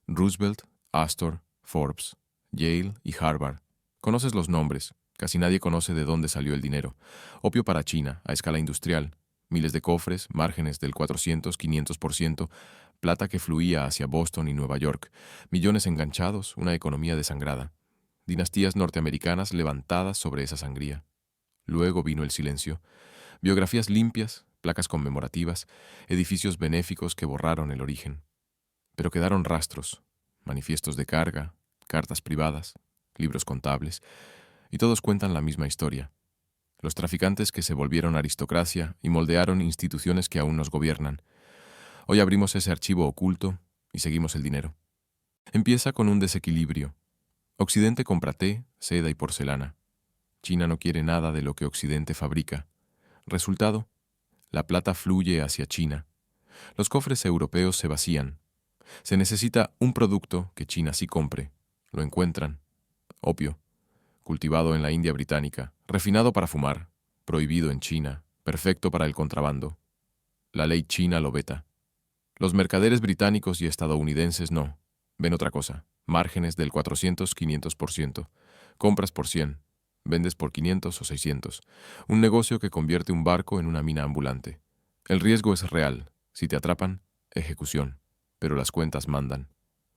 Roosevelt, Astor, Forbes, Yale y Harvard. Conoces los nombres. Casi nadie conoce de dónde salió el dinero. Opio para China, a escala industrial. Miles de cofres, márgenes del 400-500%, plata que fluía hacia Boston y Nueva York, millones enganchados, una economía desangrada. Dinastías norteamericanas levantadas sobre esa sangría. Luego vino el silencio. Biografías limpias, placas conmemorativas, edificios benéficos que borraron el origen. Pero quedaron rastros, manifiestos de carga, cartas privadas, libros contables, y todos cuentan la misma historia. Los traficantes que se volvieron aristocracia y moldearon instituciones que aún nos gobiernan. Hoy abrimos ese archivo oculto y seguimos el dinero. Empieza con un desequilibrio. Occidente compra té, seda y porcelana. China no quiere nada de lo que Occidente fabrica. Resultado, la plata fluye hacia China. Los cofres europeos se vacían. Se necesita un producto que China sí compre. Lo encuentran. Opio, cultivado en la India británica, refinado para fumar, prohibido en China, perfecto para el contrabando. La ley china lo veta. Los mercaderes británicos y estadounidenses no. Ven otra cosa. Márgenes del 400-500%. Compras por 100. Vendes por 500 o 600. Un negocio que convierte un barco en una mina ambulante. El riesgo es real. Si te atrapan, ejecución. Pero las cuentas mandan.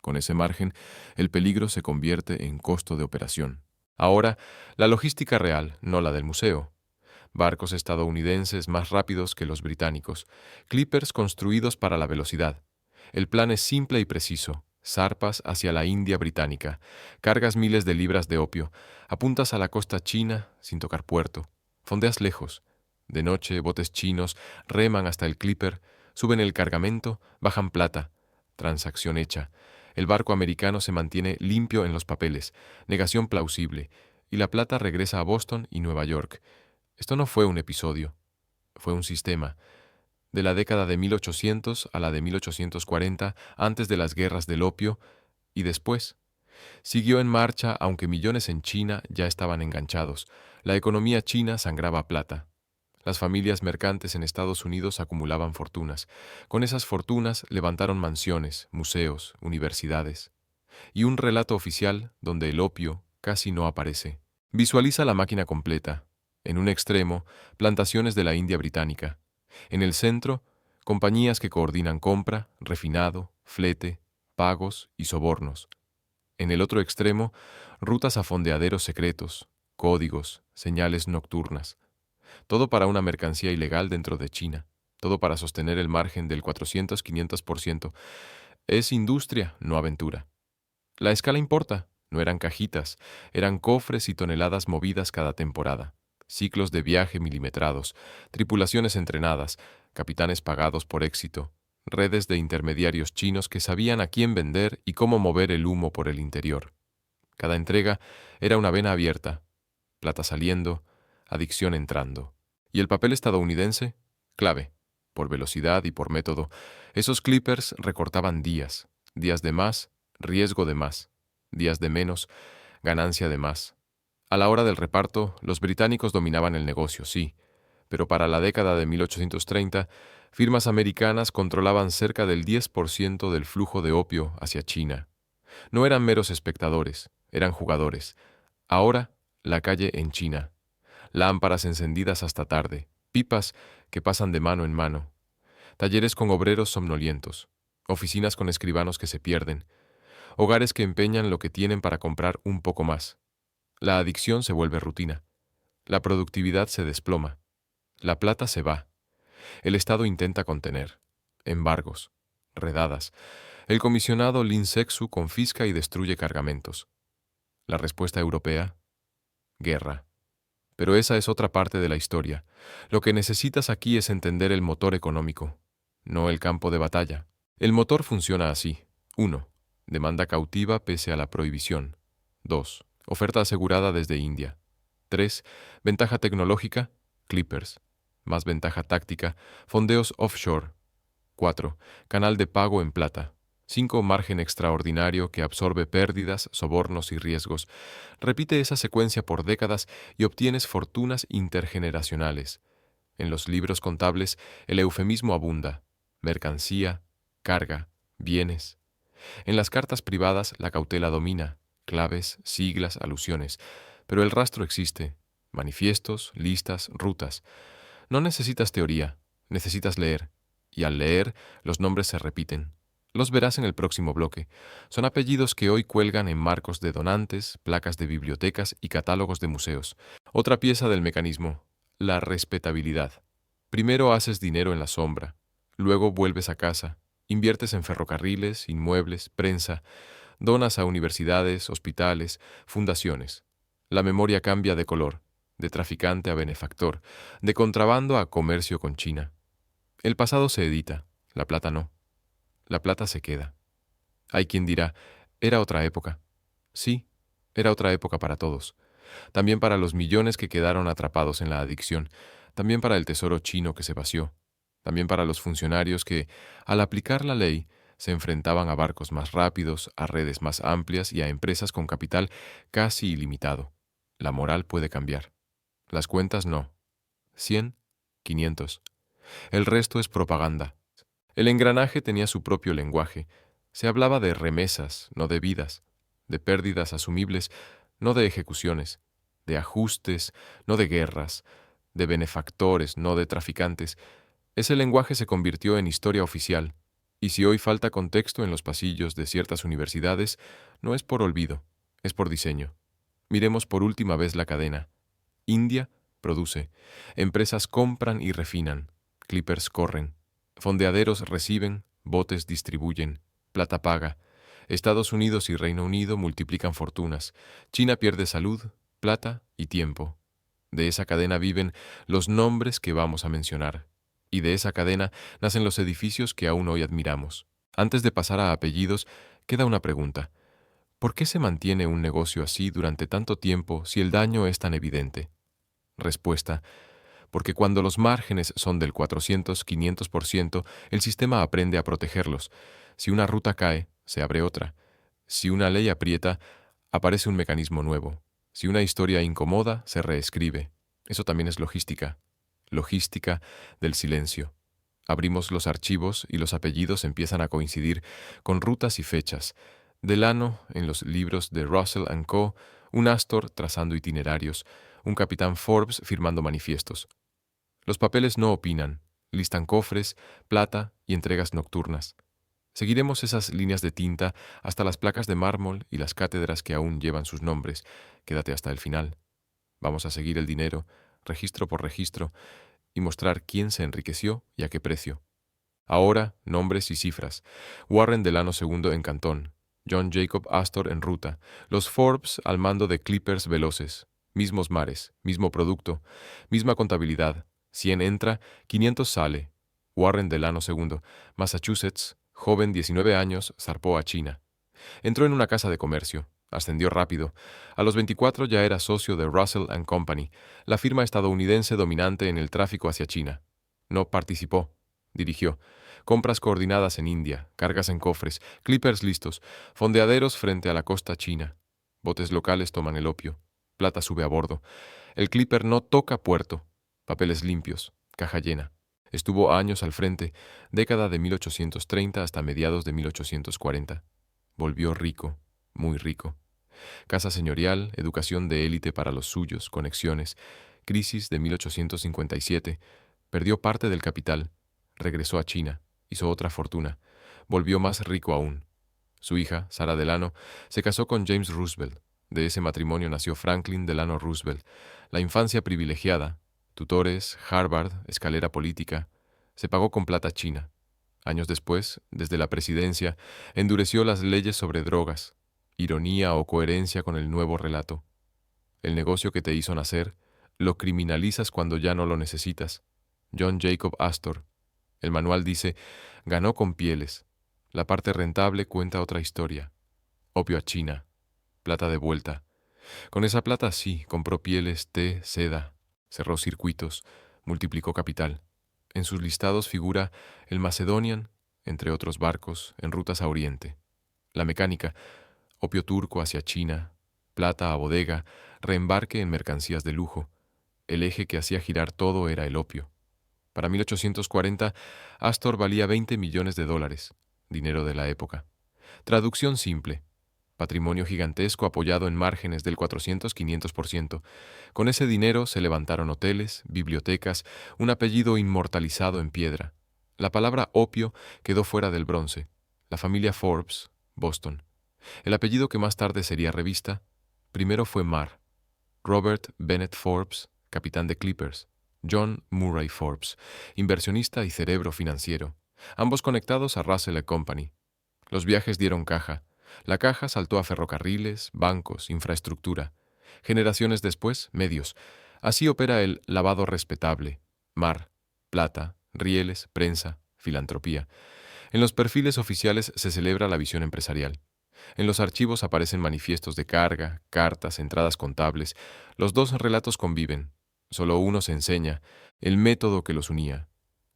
Con ese margen, el peligro se convierte en costo de operación. Ahora, la logística real, no la del museo. Barcos estadounidenses más rápidos que los británicos, clippers construidos para la velocidad. El plan es simple y preciso. Zarpas hacia la India británica, cargas miles de libras de opio, apuntas a la costa china sin tocar puerto, fondeas lejos. De noche, botes chinos reman hasta el clipper, suben el cargamento, bajan plata. Transacción hecha. El barco americano se mantiene limpio en los papeles, negación plausible, y la plata regresa a Boston y Nueva York. Esto no fue un episodio, fue un sistema. De la década de 1800 a la de 1840, antes de las guerras del opio, y después. Siguió en marcha aunque millones en China ya estaban enganchados. La economía china sangraba plata. Las familias mercantes en Estados Unidos acumulaban fortunas. Con esas fortunas levantaron mansiones, museos, universidades. Y un relato oficial donde el opio casi no aparece. Visualiza la máquina completa. En un extremo, plantaciones de la India británica. En el centro, compañías que coordinan compra, refinado, flete, pagos y sobornos. En el otro extremo, rutas a fondeaderos secretos, códigos, señales nocturnas. Todo para una mercancía ilegal dentro de China. Todo para sostener el margen del 400-500%. Es industria, no aventura. La escala importa. No eran cajitas, eran cofres y toneladas movidas cada temporada. Ciclos de viaje milimetrados, tripulaciones entrenadas, capitanes pagados por éxito, redes de intermediarios chinos que sabían a quién vender y cómo mover el humo por el interior. Cada entrega era una vena abierta, plata saliendo, adicción entrando. ¿Y el papel estadounidense? Clave. Por velocidad y por método, esos clippers recortaban días, días de más, riesgo de más, días de menos, ganancia de más. A la hora del reparto, los británicos dominaban el negocio, sí, pero para la década de 1830, firmas americanas controlaban cerca del 10% del flujo de opio hacia China. No eran meros espectadores, eran jugadores. Ahora, la calle en China. Lámparas encendidas hasta tarde, pipas que pasan de mano en mano, talleres con obreros somnolientos, oficinas con escribanos que se pierden, hogares que empeñan lo que tienen para comprar un poco más. La adicción se vuelve rutina. La productividad se desploma. La plata se va. El Estado intenta contener. Embargos. Redadas. El comisionado Lin Sexu confisca y destruye cargamentos. La respuesta europea: guerra. Pero esa es otra parte de la historia. Lo que necesitas aquí es entender el motor económico, no el campo de batalla. El motor funciona así. 1. Demanda cautiva pese a la prohibición. 2. Oferta asegurada desde India. 3. Ventaja tecnológica, clippers. Más ventaja táctica, fondeos offshore. 4. Canal de pago en plata. 5. Margen extraordinario que absorbe pérdidas, sobornos y riesgos. Repite esa secuencia por décadas y obtienes fortunas intergeneracionales. En los libros contables, el eufemismo abunda. Mercancía, carga, bienes. En las cartas privadas la cautela domina, claves, siglas, alusiones, pero el rastro existe, manifiestos, listas, rutas. No necesitas teoría, necesitas leer, y al leer los nombres se repiten. Los verás en el próximo bloque. Son apellidos que hoy cuelgan en marcos de donantes, placas de bibliotecas y catálogos de museos. Otra pieza del mecanismo, la respetabilidad. Primero haces dinero en la sombra, luego vuelves a casa, inviertes en ferrocarriles, inmuebles, prensa, donas a universidades, hospitales, fundaciones. La memoria cambia de color, de traficante a benefactor, de contrabando a comercio con China. El pasado se edita, la plata no. La plata se queda. Hay quien dirá, era otra época. Sí, era otra época para todos. También para los millones que quedaron atrapados en la adicción. También para el tesoro chino que se vació. También para los funcionarios que, al aplicar la ley, se enfrentaban a barcos más rápidos, a redes más amplias y a empresas con capital casi ilimitado. La moral puede cambiar. Las cuentas no. 100, 500. El resto es propaganda. El engranaje tenía su propio lenguaje. Se hablaba de remesas, no de vidas, de pérdidas asumibles, no de ejecuciones, de ajustes, no de guerras, de benefactores, no de traficantes. Ese lenguaje se convirtió en historia oficial, y si hoy falta contexto en los pasillos de ciertas universidades, no es por olvido, es por diseño. Miremos por última vez la cadena. India produce, empresas compran y refinan, clippers corren, fondeaderos reciben, botes distribuyen, plata paga. Estados Unidos y Reino Unido multiplican fortunas, China pierde salud, plata y tiempo. De esa cadena viven los nombres que vamos a mencionar, y de esa cadena nacen los edificios que aún hoy admiramos. Antes de pasar a apellidos, queda una pregunta. ¿Por qué se mantiene un negocio así durante tanto tiempo si el daño es tan evidente? Respuesta: porque cuando los márgenes son del 400-500%, el sistema aprende a protegerlos. Si una ruta cae, se abre otra. Si una ley aprieta, aparece un mecanismo nuevo. Si una historia incomoda, se reescribe. Eso también es logística. Logística del silencio. Abrimos los archivos y los apellidos empiezan a coincidir con rutas y fechas. Delano, en los libros de Russell & Co., un Astor trazando itinerarios, un capitán Forbes firmando manifiestos. Los papeles no opinan, listan cofres, plata y entregas nocturnas. Seguiremos esas líneas de tinta hasta las placas de mármol y las cátedras que aún llevan sus nombres. Quédate hasta el final. Vamos a seguir el dinero, registro por registro, y mostrar quién se enriqueció y a qué precio. Ahora, nombres y cifras. Warren Delano II en Cantón, John Jacob Astor en ruta, los Forbes al mando de clippers veloces, mismos mares, mismo producto, misma contabilidad. 100 entra, 500 sale. Warren Delano II, Massachusetts, joven 19 años, zarpó a China. Entró en una casa de comercio, ascendió rápido. A los 24 ya era socio de Russell & Company, la firma estadounidense dominante en el tráfico hacia China. No participó, dirigió. Compras coordinadas en India, cargas en cofres, clippers listos, fondeaderos frente a la costa china. Botes locales toman el opio. Plata sube a bordo. El clipper no toca puerto. Papeles limpios, caja llena. Estuvo años al frente, década de 1830 hasta mediados de 1840. Volvió rico, muy rico. Casa señorial, educación de élite para los suyos, conexiones. Crisis de 1857. Perdió parte del capital. Regresó a China, hizo otra fortuna. Volvió más rico aún. Su hija, Sarah Delano, se casó con James Roosevelt. De ese matrimonio nació Franklin Delano Roosevelt. La infancia privilegiada, tutores, Harvard, escalera política, se pagó con plata china. Años después, desde la presidencia, endureció las leyes sobre drogas, ironía o coherencia con el nuevo relato. El negocio que te hizo nacer, lo criminalizas cuando ya no lo necesitas. John Jacob Astor. El manual dice, ganó con pieles. La parte rentable cuenta otra historia. Opio a China. Plata de vuelta. Con esa plata sí, compró pieles, té, seda. Cerró circuitos, multiplicó capital. En sus listados figura el Macedonian, entre otros barcos, en rutas a Oriente. La mecánica, opio turco hacia China, plata a bodega, reembarque en mercancías de lujo. El eje que hacía girar todo era el opio. Para 1840, Astor valía $20 millones, dinero de la época. Traducción simple. Patrimonio gigantesco apoyado en márgenes del 400-500%. Con ese dinero se levantaron hoteles, bibliotecas, un apellido inmortalizado en piedra. La palabra opio quedó fuera del bronce. La familia Forbes, Boston. El apellido que más tarde sería revista, primero fue Marr. Robert Bennett Forbes, capitán de Clippers. John Murray Forbes, inversionista y cerebro financiero. Ambos conectados a Russell Company. Los viajes dieron caja. La caja saltó a ferrocarriles, bancos, infraestructura. Generaciones después, medios. Así opera el lavado respetable. Mar, plata, rieles, prensa, filantropía. En los perfiles oficiales se celebra la visión empresarial. En los archivos aparecen manifiestos de carga, cartas, entradas contables. Los dos relatos conviven. Solo uno se enseña, el método que los unía.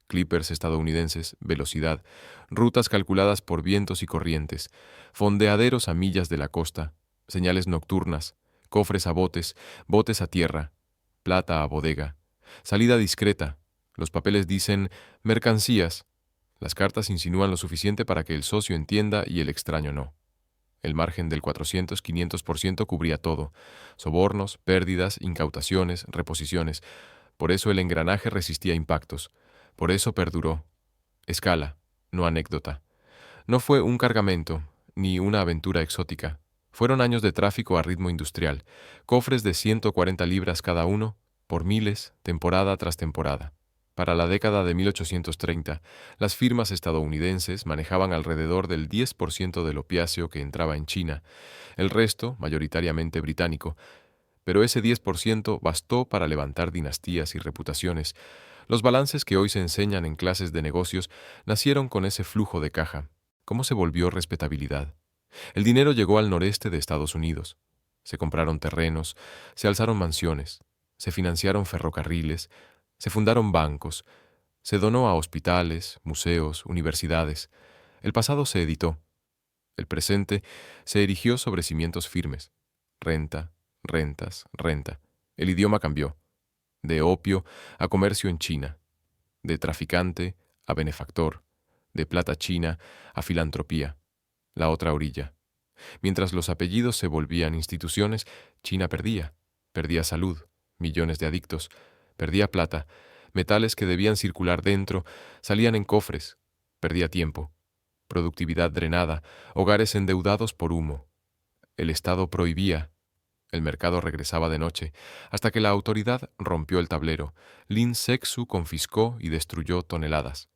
Clippers estadounidenses, velocidad, rutas calculadas por vientos y corrientes, fondeaderos a millas de la costa, señales nocturnas, cofres a botes, botes a tierra, plata a bodega, salida discreta, los papeles dicen mercancías, las cartas insinúan lo suficiente para que el socio entienda y el extraño no. El margen del 400-500% cubría todo, sobornos, pérdidas, incautaciones, reposiciones. Por eso el engranaje resistía impactos. Por eso perduró. Escala, no anécdota. No fue un cargamento, ni una aventura exótica. Fueron años de tráfico a ritmo industrial, cofres de 140 libras cada uno, por miles, temporada tras temporada. Para la década de 1830, las firmas estadounidenses manejaban alrededor del 10% del opiáceo que entraba en China, el resto, mayoritariamente británico. Pero ese 10% bastó para levantar dinastías y reputaciones. Los balances que hoy se enseñan en clases de negocios nacieron con ese flujo de caja. ¿Cómo se volvió respetabilidad? El dinero llegó al noreste de Estados Unidos. Se compraron terrenos, se alzaron mansiones, se financiaron ferrocarriles, se fundaron bancos, se donó a hospitales, museos, universidades. El pasado se editó. El presente se erigió sobre cimientos firmes. Renta, rentas, renta. El idioma cambió. De opio a comercio en China. De traficante a benefactor. De plata china a filantropía. La otra orilla. Mientras los apellidos se volvían instituciones, China perdía. Perdía salud, millones de adictos. Perdía plata, metales que debían circular dentro, salían en cofres. Perdía tiempo. Productividad drenada, hogares endeudados por humo. El Estado prohibía. El mercado regresaba de noche, hasta que la autoridad rompió el tablero. Lin Sexu confiscó y destruyó toneladas.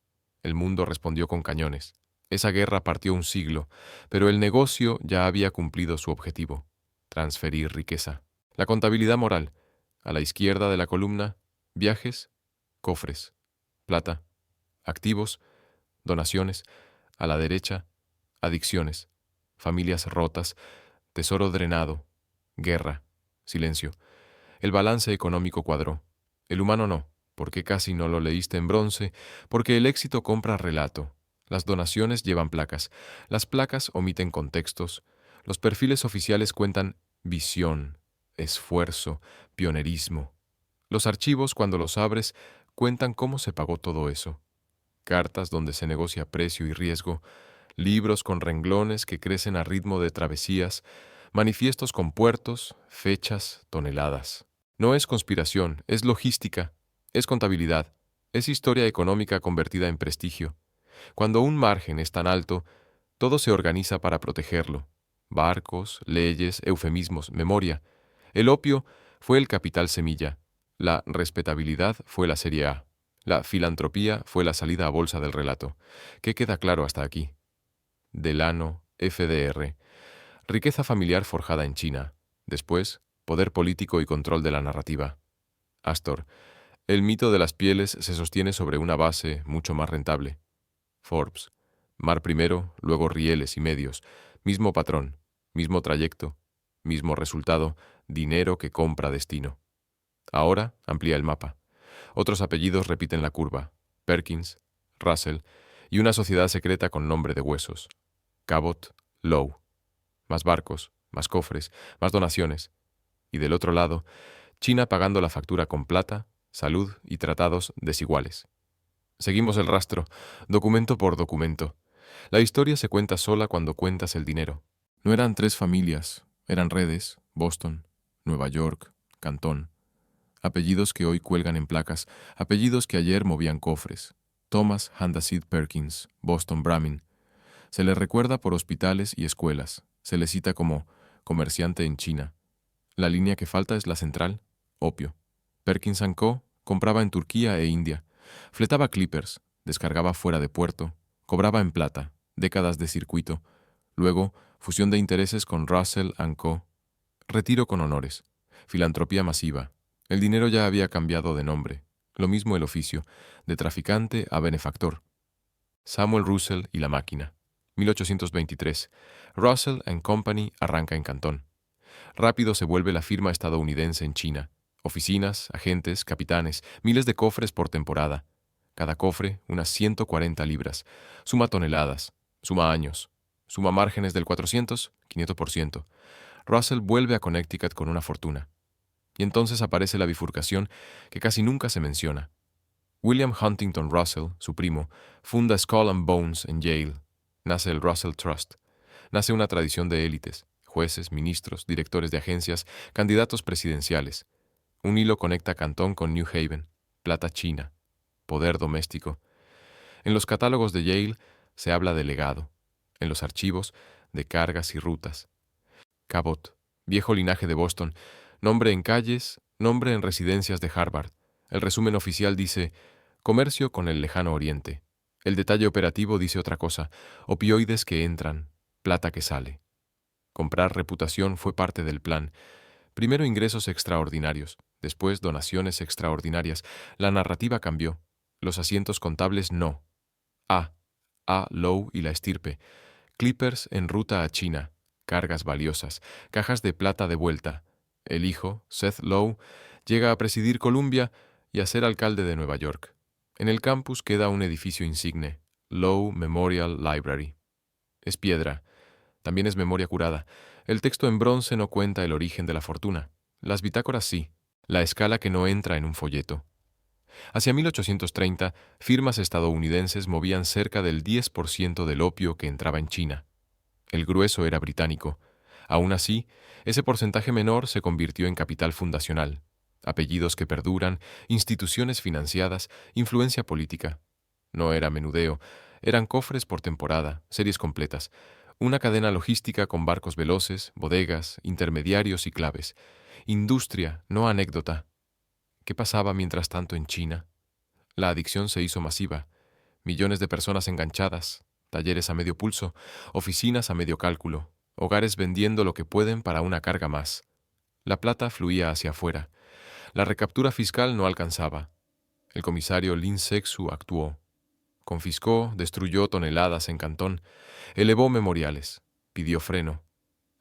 El mundo respondió con cañones. Esa guerra partió un siglo, pero el negocio ya había cumplido su objetivo: transferir riqueza. La contabilidad moral. A la izquierda de la columna, viajes, cofres, plata, activos, donaciones. A la derecha, adicciones, familias rotas, tesoro drenado, guerra, silencio. El balance económico cuadró. El humano no, porque casi no lo leíste en bronce, porque el éxito compra relato. Las donaciones llevan placas. Las placas omiten contextos. Los perfiles oficiales cuentan visión, esfuerzo, pionerismo. Los archivos, cuando los abres, cuentan cómo se pagó todo eso. Cartas donde se negocia precio y riesgo, libros con renglones que crecen a ritmo de travesías, manifiestos con puertos, fechas, toneladas. No es conspiración, es logística, es contabilidad, es historia económica convertida en prestigio. Cuando un margen es tan alto, todo se organiza para protegerlo. Barcos, leyes, eufemismos, memoria. El opio fue el capital semilla. La respetabilidad fue la serie A. La filantropía fue la salida a bolsa del relato. ¿Qué queda claro hasta aquí? Delano, FDR. Riqueza familiar forjada en China. Después, poder político y control de la narrativa. Astor. El mito de las pieles se sostiene sobre una base mucho más rentable. Forbes. Mar primero, luego rieles y medios. Mismo patrón, mismo trayecto, mismo resultado, dinero que compra destino. Ahora amplía el mapa. Otros apellidos repiten la curva. Perkins, Russell y una sociedad secreta con nombre de huesos. Cabot, Lowe. Más barcos, más cofres, más donaciones. Y del otro lado, China pagando la factura con plata, salud y tratados desiguales. Seguimos el rastro, documento por documento. La historia se cuenta sola cuando cuentas el dinero. No eran tres familias, eran redes, Boston, Nueva York, Cantón. Apellidos que hoy cuelgan en placas, apellidos que ayer movían cofres. Thomas Handasid Perkins, Boston Brahmin. Se le recuerda por hospitales y escuelas. Se le cita como comerciante en China. La línea que falta es la central, opio. Perkins & Co. compraba en Turquía e India. Fletaba clippers, descargaba fuera de puerto, cobraba en plata, décadas de circuito. Luego, fusión de intereses con Russell & Co. Retiro con honores. Filantropía masiva. El dinero ya había cambiado de nombre. Lo mismo el oficio, de traficante a benefactor. Samuel Russell y la máquina. 1823. Russell & Company arranca en Cantón. Rápido se vuelve la firma estadounidense en China. Oficinas, agentes, capitanes, miles de cofres por temporada. Cada cofre, unas 140 libras. Suma toneladas, suma años, suma márgenes del 400, 500%. Russell vuelve a Connecticut con una fortuna. Y entonces aparece la bifurcación que casi nunca se menciona. William Huntington Russell, su primo, funda Skull and Bones en Yale. Nace el Russell Trust. Nace una tradición de élites, jueces, ministros, directores de agencias, candidatos presidenciales. Un hilo conecta Cantón con New Haven, plata china, poder doméstico. En los catálogos de Yale se habla de legado, en los archivos de cargas y rutas. Cabot, viejo linaje de Boston, nombre en calles, nombre en residencias de Harvard. El resumen oficial dice, comercio con el lejano oriente. El detalle operativo dice otra cosa, opioides que entran, plata que sale. Comprar reputación fue parte del plan. Primero ingresos extraordinarios, después donaciones extraordinarias. La narrativa cambió. Los asientos contables no. A. Lowe y la estirpe. Clippers en ruta a China. Cargas valiosas. Cajas de plata de vuelta. El hijo, Seth Lowe, llega a presidir Columbia y a ser alcalde de Nueva York. En el campus queda un edificio insigne, Lowe Memorial Library. Es piedra. También es memoria curada. El texto en bronce no cuenta el origen de la fortuna. Las bitácoras sí. La escala que no entra en un folleto. Hacia 1830, firmas estadounidenses movían cerca del 10% del opio que entraba en China. El grueso era británico. Aún así, ese porcentaje menor se convirtió en capital fundacional. Apellidos que perduran, instituciones financiadas, influencia política. No era menudeo, eran cofres por temporada, series completas. Una cadena logística con barcos veloces, bodegas, intermediarios y claves. Industria, no anécdota. ¿Qué pasaba mientras tanto en China? La adicción se hizo masiva. Millones de personas enganchadas, talleres a medio pulso, oficinas a medio cálculo, hogares vendiendo lo que pueden para una carga más. La plata fluía hacia afuera. La recaptura fiscal no alcanzaba. El comisario Lin Sexu actuó. Confiscó, destruyó toneladas en Cantón, elevó memoriales, pidió freno.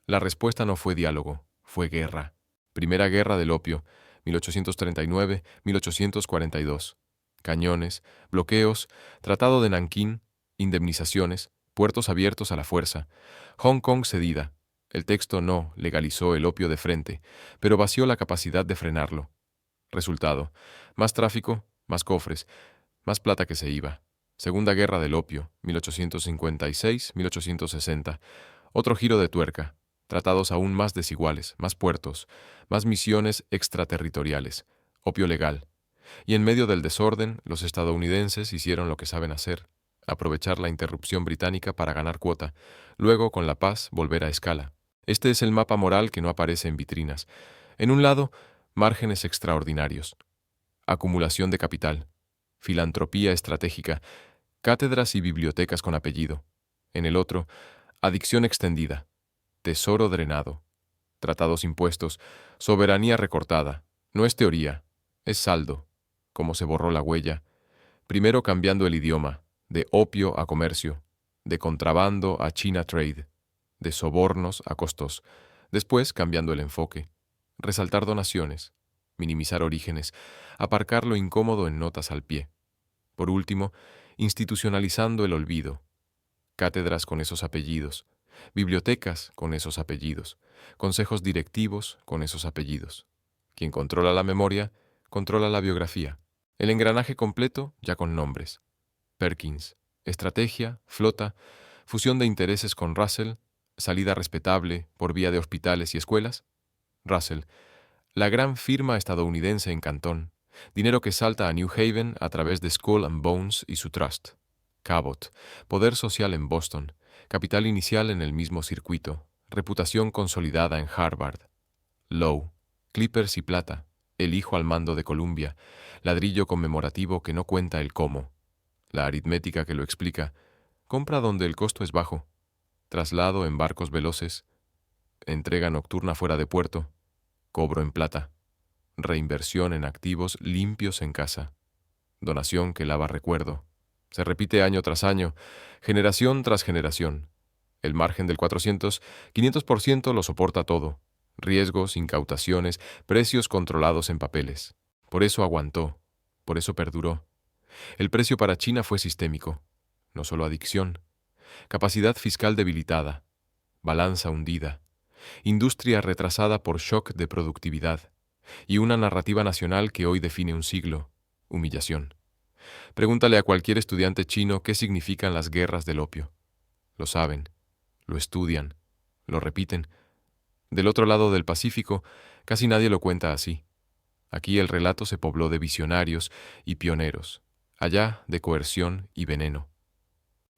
La respuesta no fue diálogo, fue guerra. Primera guerra del opio, 1839-1842. Cañones, bloqueos, Tratado de Nankín, indemnizaciones, puertos abiertos a la fuerza. Hong Kong cedida. El texto no legalizó el opio de frente, pero vació la capacidad de frenarlo. Resultado: más tráfico, más cofres, más plata que se iba. Segunda guerra del opio, 1856-1860. Otro giro de tuerca. Tratados aún más desiguales, más puertos, más misiones extraterritoriales. Opio legal. Y en medio del desorden, los estadounidenses hicieron lo que saben hacer: aprovechar la interrupción británica para ganar cuota, luego, con la paz, volver a escala. Este es el mapa moral que no aparece en vitrinas. En un lado, márgenes extraordinarios. Acumulación de capital. Filantropía estratégica. Cátedras y bibliotecas con apellido. En el otro, adicción extendida. Tesoro drenado. Tratados impuestos. Soberanía recortada. No es teoría, es saldo. Cómo se borró la huella. Primero cambiando el idioma, de opio a comercio, de contrabando a China Trade, de sobornos a costos. Después cambiando el enfoque. Resaltar donaciones, minimizar orígenes, aparcar lo incómodo en notas al pie. Por último, institucionalizando el olvido. Cátedras con esos apellidos, bibliotecas con esos apellidos, consejos directivos con esos apellidos. Quien controla la memoria, controla la biografía. El engranaje completo ya con nombres. Perkins, Estrategia, flota, fusión de intereses con Russell, salida respetable por vía de hospitales y escuelas. Russell, la gran firma estadounidense en Cantón, dinero que salta a New Haven a través de Skull and Bones y su trust. Cabot, poder social en Boston, capital inicial en el mismo circuito, reputación consolidada en Harvard. Lowe, Clippers y plata, el hijo al mando de Columbia, ladrillo conmemorativo que no cuenta el cómo, la aritmética que lo explica, compra donde el costo es bajo, traslado en barcos veloces, entrega nocturna fuera de puerto, cobro en plata, reinversión en activos limpios en casa, donación que lava recuerdo. Se repite año tras año, generación tras generación. El margen del 500% lo soporta todo. Riesgos, incautaciones, precios controlados en papeles. Por eso aguantó, por eso perduró. El precio para China fue sistémico, no solo adicción. Capacidad fiscal debilitada, balanza hundida, industria retrasada por shock de productividad y una narrativa nacional que hoy define un siglo, humillación. Pregúntale a cualquier estudiante chino qué significan las guerras del opio. Lo saben, lo estudian, lo repiten. Del otro lado del Pacífico, casi nadie lo cuenta así. Aquí el relato se pobló de visionarios y pioneros, allá de coerción y veneno.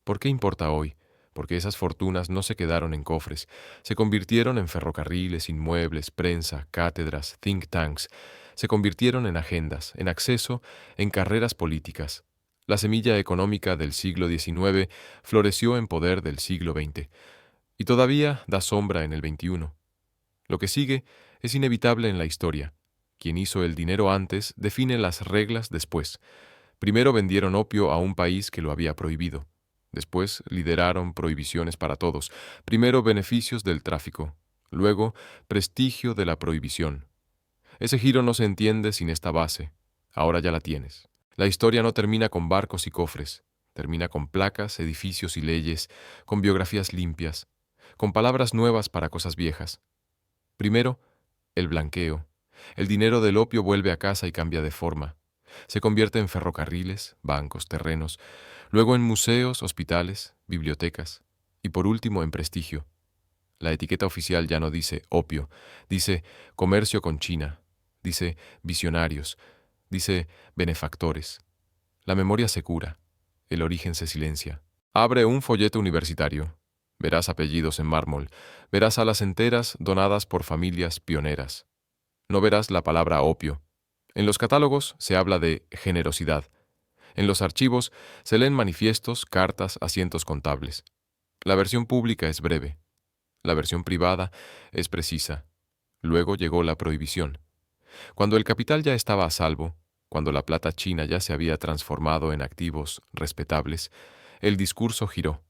¿Por qué importa hoy? Porque esas fortunas no se quedaron en cofres, se convirtieron en ferrocarriles, inmuebles, prensa, cátedras, think tanks, se convirtieron en agendas, en acceso, en carreras políticas. La semilla económica del siglo XIX floreció en poder del siglo XX, y todavía da sombra en el XXI. Lo que sigue es inevitable en la historia. Quien hizo el dinero antes define las reglas después. Primero vendieron opio a un país que lo había prohibido. Después lideraron prohibiciones para todos. Primero beneficios del tráfico. Luego prestigio de la prohibición. Ese giro no se entiende sin esta base. Ahora ya la tienes. La historia no termina con barcos y cofres. Termina con placas, edificios y leyes, con biografías limpias, con palabras nuevas para cosas viejas. Primero, el blanqueo. El dinero del opio vuelve a casa y cambia de forma. Se convierte en ferrocarriles, bancos, terrenos, luego en museos, hospitales, bibliotecas y por último en prestigio. La etiqueta oficial ya no dice opio, dice comercio con China, dice visionarios, dice benefactores. La memoria se cura, el origen se silencia. Abre un folleto universitario. Verás apellidos en mármol, verás alas enteras donadas por familias pioneras. No verás la palabra opio. En los catálogos se habla de generosidad. En los archivos se leen manifiestos, cartas, asientos contables. La versión pública es breve. La versión privada es precisa. Luego llegó la prohibición. Cuando el capital ya estaba a salvo, cuando la plata china ya se había transformado en activos respetables, el discurso giró.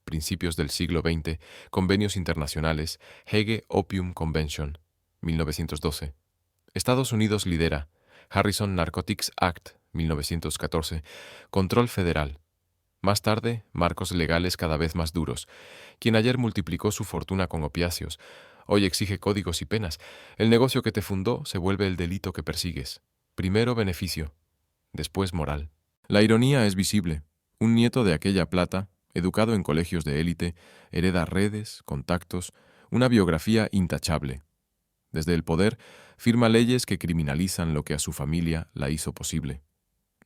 Principios del siglo XX, convenios internacionales, Hague Opium Convention, 1912. Estados Unidos lidera, Harrison Narcotics Act, 1914, control federal. Más tarde, marcos legales cada vez más duros. Quien ayer multiplicó su fortuna con opiáceos, hoy exige códigos y penas. El negocio que te fundó se vuelve el delito que persigues. Primero beneficio, después moral. La ironía es visible. Un nieto de aquella plata, educado en colegios de élite, hereda redes, contactos, una biografía intachable. Desde el poder, firma leyes que criminalizan lo que a su familia la hizo posible.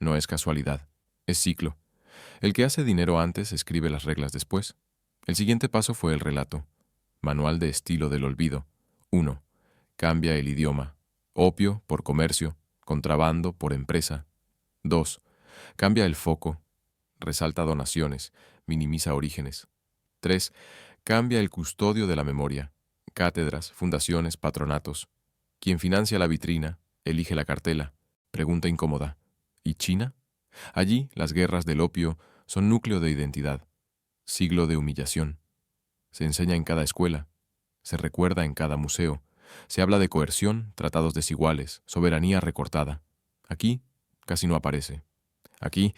No es casualidad, es ciclo. El que hace dinero antes escribe las reglas después. El siguiente paso fue el relato. Manual de estilo del olvido. 1. Cambia el idioma. Opio por comercio, contrabando por empresa. 2. Cambia el foco. Resalta donaciones, minimiza orígenes. 3. Cambia el custodio de la memoria. Cátedras, fundaciones, patronatos. Quien financia la vitrina, elige la cartela. Pregunta incómoda. ¿Y China? Allí, las guerras del opio son núcleo de identidad. Siglo de humillación. Se enseña en cada escuela. Se recuerda en cada museo. Se habla de coerción, tratados desiguales, soberanía recortada. Aquí, casi no aparece. Aquí,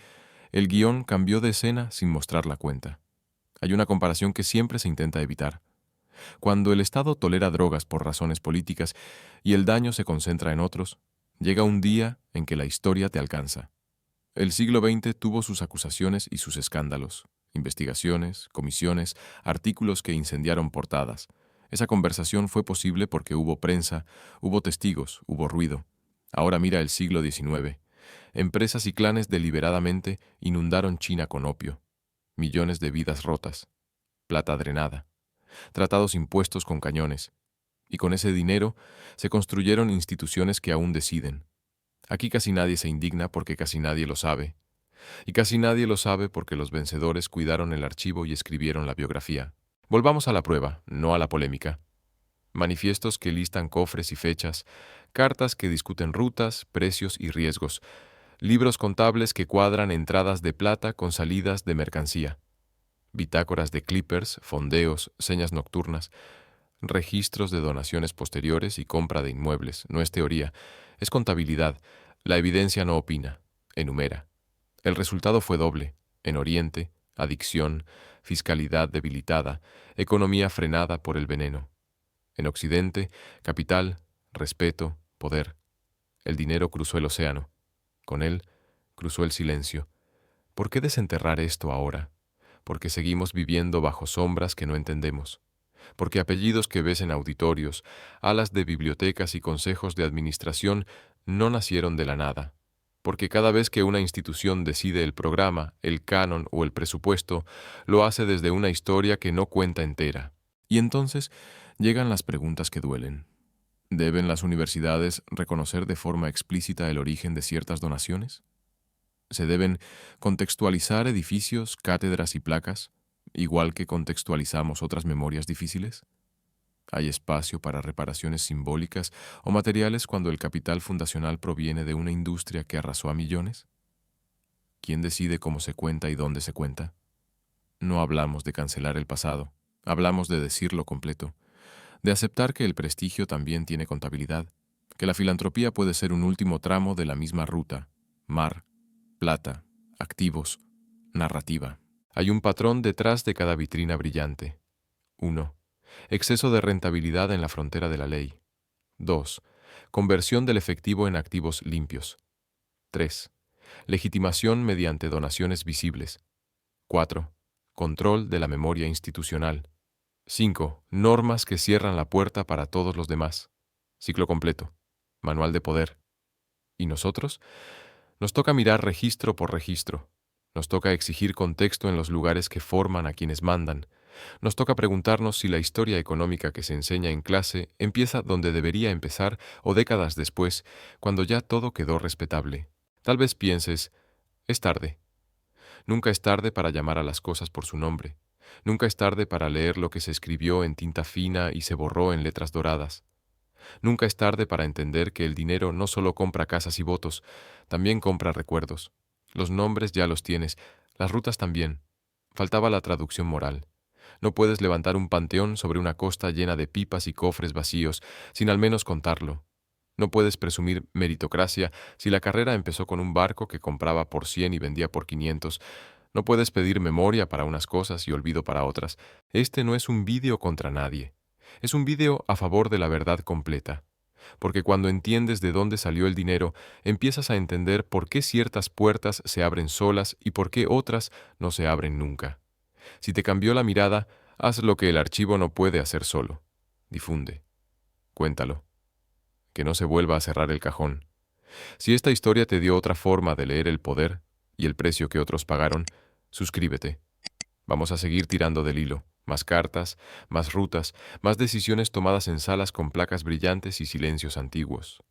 el guión cambió de escena sin mostrar la cuenta. Hay una comparación que siempre se intenta evitar. Cuando el Estado tolera drogas por razones políticas y el daño se concentra en otros, llega un día en que la historia te alcanza. El siglo XX tuvo sus acusaciones y sus escándalos, investigaciones, comisiones, artículos que incendiaron portadas. Esa conversación fue posible porque hubo prensa, hubo testigos, hubo ruido. Ahora mira el siglo XIX. Empresas y clanes deliberadamente inundaron China con opio. Millones de vidas rotas, plata drenada, tratados impuestos con cañones. Y con ese dinero se construyeron instituciones que aún deciden. Aquí casi nadie se indigna porque casi nadie lo sabe. Y casi nadie lo sabe porque los vencedores cuidaron el archivo y escribieron la biografía. Volvamos a la prueba, no a la polémica. Manifiestos que listan cofres y fechas, cartas que discuten rutas, precios y riesgos, libros contables que cuadran entradas de plata con salidas de mercancía, bitácoras de clippers, fondeos, señas nocturnas, registros de donaciones posteriores y compra de inmuebles. No es teoría, es contabilidad. La evidencia no opina, enumera. El resultado fue doble. En Oriente, adicción, fiscalidad debilitada, economía frenada por el veneno. En Occidente, capital, respeto, poder. El dinero cruzó el océano. Con él, cruzó el silencio. ¿Por qué desenterrar esto ahora? Porque seguimos viviendo bajo sombras que no entendemos. Porque apellidos que ves en auditorios, alas de bibliotecas y consejos de administración no nacieron de la nada. Porque cada vez que una institución decide el programa, el canon o el presupuesto, lo hace desde una historia que no cuenta entera. Y entonces llegan las preguntas que duelen. ¿Deben las universidades reconocer de forma explícita el origen de ciertas donaciones? ¿Se deben contextualizar edificios, cátedras y placas, igual que contextualizamos otras memorias difíciles? ¿Hay espacio para reparaciones simbólicas o materiales cuando el capital fundacional proviene de una industria que arrasó a millones? ¿Quién decide cómo se cuenta y dónde se cuenta? No hablamos de cancelar el pasado, hablamos de decirlo completo, de aceptar que el prestigio también tiene contabilidad, que la filantropía puede ser un último tramo de la misma ruta, mar, plata, activos, narrativa. Hay un patrón detrás de cada vitrina brillante. 1. Exceso de rentabilidad en la frontera de la ley. 2. Conversión del efectivo en activos limpios. 3. Legitimación mediante donaciones visibles. 4. Control de la memoria institucional. 5. Normas que cierran la puerta para todos los demás. Ciclo completo. Manual de poder. ¿Y nosotros? Nos toca mirar registro por registro. Nos toca exigir contexto en los lugares que forman a quienes mandan. Nos toca preguntarnos si la historia económica que se enseña en clase empieza donde debería empezar o décadas después, cuando ya todo quedó respetable. Tal vez pienses, es tarde. Nunca es tarde para llamar a las cosas por su nombre. Nunca es tarde para leer lo que se escribió en tinta fina y se borró en letras doradas. Nunca es tarde para entender que el dinero no solo compra casas y votos, también compra recuerdos. Los nombres ya los tienes, las rutas también. Faltaba la traducción moral. No puedes levantar un panteón sobre una costa llena de pipas y cofres vacíos, sin al menos contarlo. No puedes presumir meritocracia si la carrera empezó con un barco que compraba por 100 y vendía por 500. No puedes pedir memoria para unas cosas y olvido para otras. Este no es un vídeo contra nadie. Es un vídeo a favor de la verdad completa. Porque cuando entiendes de dónde salió el dinero, empiezas a entender por qué ciertas puertas se abren solas y por qué otras no se abren nunca. Si te cambió la mirada, haz lo que el archivo no puede hacer solo. Difunde. Cuéntalo. Que no se vuelva a cerrar el cajón. Si esta historia te dio otra forma de leer el poder y el precio que otros pagaron, suscríbete. Vamos a seguir tirando del hilo. Más cartas, más rutas, más decisiones tomadas en salas con placas brillantes y silencios antiguos.